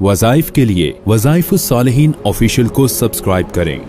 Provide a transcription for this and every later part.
वज़ाइफ के लिए वज़ाइफुस सालिहीन ऑफिशियल को सब्सक्राइब करें।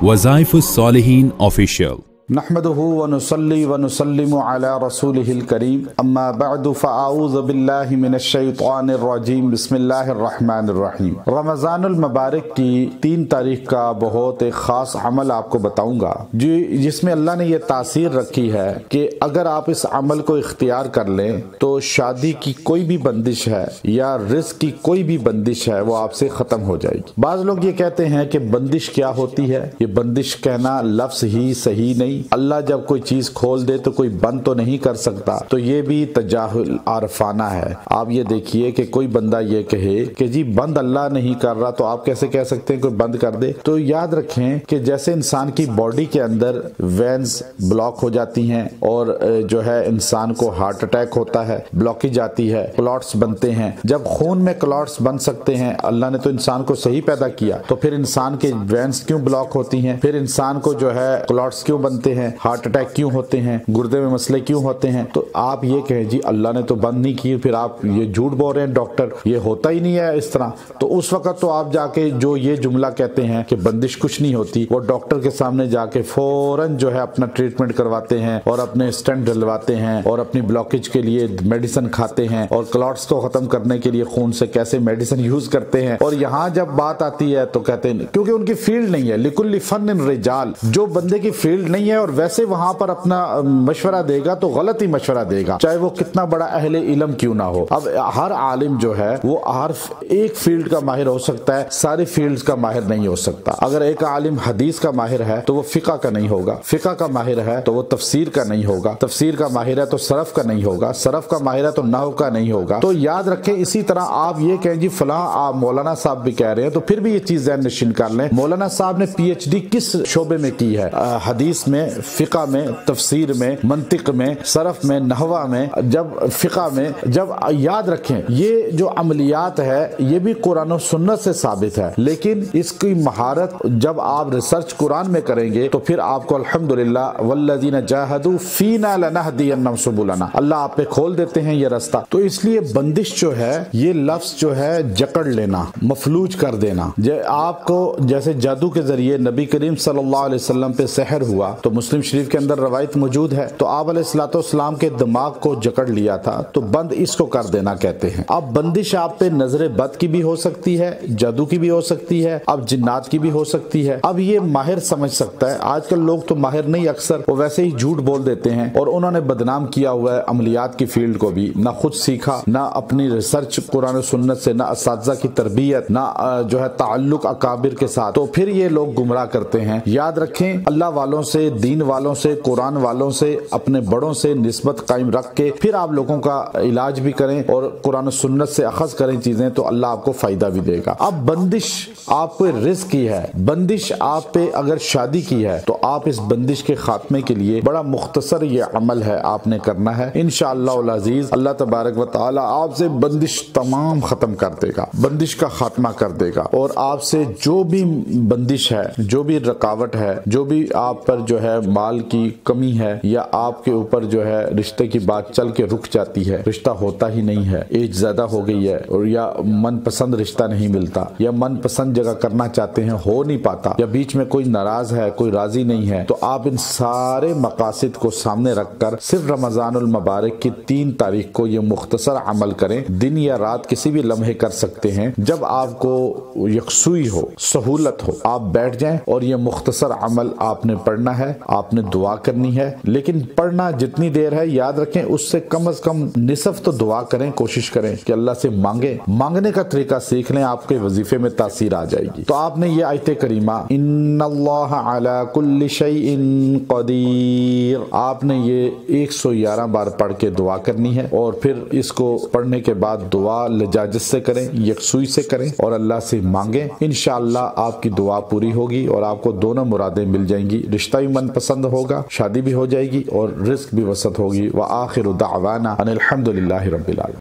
वज़ाइफुस सालिहीन ऑफिशियल। नहमदुहु व नुसल्ली व नुसल्लिमु अला रसूलिहिल करीम, अम्मा बअदु फ़अऊज़ु बिल्लाहि मिनश शैतानिर रजीम, बिस्मिल्लाहिर रहमानिर रहीम। रमज़ानुल मुबारक की 3 तारीख का बहुत एक ख़ास अमल आपको बताऊंगा जिसमें अल्लाह ने ये तासीर रखी है कि अगर आप इस अमल को इख्तियार कर लें तो शादी की कोई भी बंदिश है या रिज़्क़ की कोई भी बंदिश है वो आपसे ख़त्म हो जाएगी। बाज़ लोग ये कहते हैं कि बंदिश क्या होती है। ये बंदिश कहना लफ्ज़ ही सही नहीं। अल्लाह जब कोई चीज खोल दे तो कोई बंद तो नहीं कर सकता, तो ये भी तजाहुल आरफाना है। आप ये देखिए कि कोई बंदा ये कहे कि जी बंद अल्लाह नहीं कर रहा तो आप कैसे कह सकते हैं कोई बंद कर दे। तो याद रखें कि जैसे इंसान की बॉडी के अंदर वेन्स ब्लॉक हो जाती हैं और जो है इंसान को हार्ट अटैक होता है, ब्लॉकेज आती है, क्लॉट्स बनते हैं। जब खून में क्लॉट्स बन सकते हैं, अल्लाह ने तो इंसान को सही पैदा किया, तो फिर इंसान के वेन्स क्यों ब्लॉक होती हैं, फिर इंसान को जो है क्लॉट्स क्यों बनते हैं, हार्ट अटैक क्यों होते हैं, गुर्दे में मसले क्यों होते हैं। तो आप ये कहें जी अल्लाह ने तो बंद नहीं की, फिर आप ये झूठ बोल रहे हैं डॉक्टर, ये होता ही नहीं है इस तरह। तो उस वक्त तो आप जाके जो ये जुमला कहते हैं कि बंदिश कुछ नहीं होती, वो डॉक्टर के सामने जाके फौरन जो है अपना ट्रीटमेंट करवाते हैं और अपने स्टेंट डलवाते हैं और अपनी ब्लॉकेज के लिए मेडिसिन खाते हैं और क्लॉट्स को खत्म करने के लिए खून से कैसे मेडिसिन यूज करते हैं। और यहाँ जब बात आती है तो कहते हैं क्योंकि उनकी फील्ड नहीं है, लिकुल्ली फन्न रिजाल, जो बंदे की फील्ड नहीं है और वैसे वहां पर अपना मशवरा देगा तो गलत ही मशवरा देगा, चाहे वो कितना बड़ा अहले इल्म क्यों ना हो। अब हर आलिम जो है वो हर एक फील्ड का माहिर हो सकता है, सारी फील्ड्स का माहिर नहीं हो सकता। अगर एक आलिम हदीस का माहिर है तो वो फिका का नहीं होगा, फिका का माहिर है तो वो तफसीर का नहीं होगा, तफसीर का माहिर है तो सरफ का नहीं होगा, सरफ का माहिर है तो नहव का नहीं होगा। तो याद रखें, इसी तरह आप ये कहें जी फलां आप मौलाना साहब भी कह रहे हैं, तो फिर भी ये चीज ज़हन नशीन कर लें, मौलाना साहब ने PhD किस शोबे में की है, हदीस में, फिका में, तफसीर में, मंतिक में, सरफ में, नहवा में, जब फिका में। जब याद रखें ये जो अमलियात है ये भी कुरान और सुन्नत से साबित है, लेकिन इसकी महारत जब आप रिसर्च कुरान में करेंगे तो फिर आपको अल्हम्दुलिल्लाह वल्लज़ीना जाहदू फीना लनहदियन्नहुम सुबुलना, अल्लाह आप पे खोल देते हैं ये रास्ता। तो इसलिए बंदिश जो है ये लफ्ज जो है जकड़ लेना, मफलूज कर देना। आपको जैसे जादू के जरिए नबी करीम सल्लल्लाहु अलैहि वसल्लम पे सहर हुआ तो मुस्लिम शरीफ के अंदर रवायत मौजूद है, तो आप अलैहिस्सलाम के दिमाग को जकड़ लिया था, तो बंद इसको कर देना कहते हैं। अब बंदिश आप पे नजरे बद की भी हो सकती है, जादू की भी हो सकती है, अब जिन्नात की भी हो सकती है। अब ये माहिर समझ सकता है। आजकल लोग तो माहिर नहीं, अक्सर वो वैसे ही झूठ बोल देते हैं और उन्होंने बदनाम किया हुआ है अमलियात की फील्ड को भी, ना खुद सीखा, ना अपनी रिसर्च कुरान सुन्नत से, ना असातिज़ा की तरबियत, ना जो है ताल्लुक अकाबिर के साथ, तो फिर ये लोग गुमराह करते हैं। याद रखें, अल्लाह वालों से, दीन वालों से, कुरान वालों से, अपने बड़ों से निस्बत कायम रख के फिर आप लोगों का इलाज भी करें और कुरान सुन्नत से अखज़ करें चीजें, तो अल्लाह आपको फायदा भी देगा। अब बंदिश आप पे रिस्क की है, बंदिश आप पे अगर शादी की है तो आप इस बंदिश के खात्मे के लिए बड़ा मुख्तसर ये अमल है आपने करना है। इंशाअल्लाह अज़ीज अल्लाह तबारक व तआला आपसे बंदिश तमाम खत्म कर देगा, बंदिश का खात्मा कर देगा और आपसे जो भी बंदिश है, जो भी रुकावट है, जो भी आप पर जो है माल की कमी है या आपके ऊपर जो है रिश्ते की बात चल के रुक जाती है, रिश्ता होता ही नहीं है, एज ज्यादा हो गई है और या मनपसंद रिश्ता नहीं मिलता या मनपसंद जगह करना चाहते हैं हो नहीं पाता या बीच में कोई नाराज है, कोई राजी नहीं है, तो आप इन सारे मकासिद को सामने रखकर सिर्फ रमजानुल मुबारक की 3 तारीख को ये मुख्तसर अमल करें। दिन या रात किसी भी लम्हे कर सकते हैं, जब आपको यकसुई हो, सहूलत हो, आप बैठ जाएं और ये मुख्तसर अमल आपने पढ़ना है, आपने दुआ करनी है। लेकिन पढ़ना जितनी देर है याद रखें उससे कम से कम निसफ तो दुआ करें, कोशिश करें कि अल्लाह से मांगे, मांगने का तरीका सीख लें, आपके वजीफे में तासीर आ जाएगी। तो आपने ये आयत करीमा इन्नल्लाह अला कुल्ली शैइन कदीर, आपने ये 111 बार पढ़ के दुआ करनी है और फिर इसको पढ़ने के बाद दुआ लजाजत से करें, यकसुई से करें और अल्लाह से मांगे। इंशाअल्लाह आपकी दुआ पूरी होगी और आपको दोनों मुरादें मिल जाएंगी, रिश्ता भी मनपसंद होगा, शादी भी हो जाएगी और रिस्क भी वसत होगी। व आखिरु दावाना अनिल हम्दुलिल्लाहि रब्बिल आलमीन।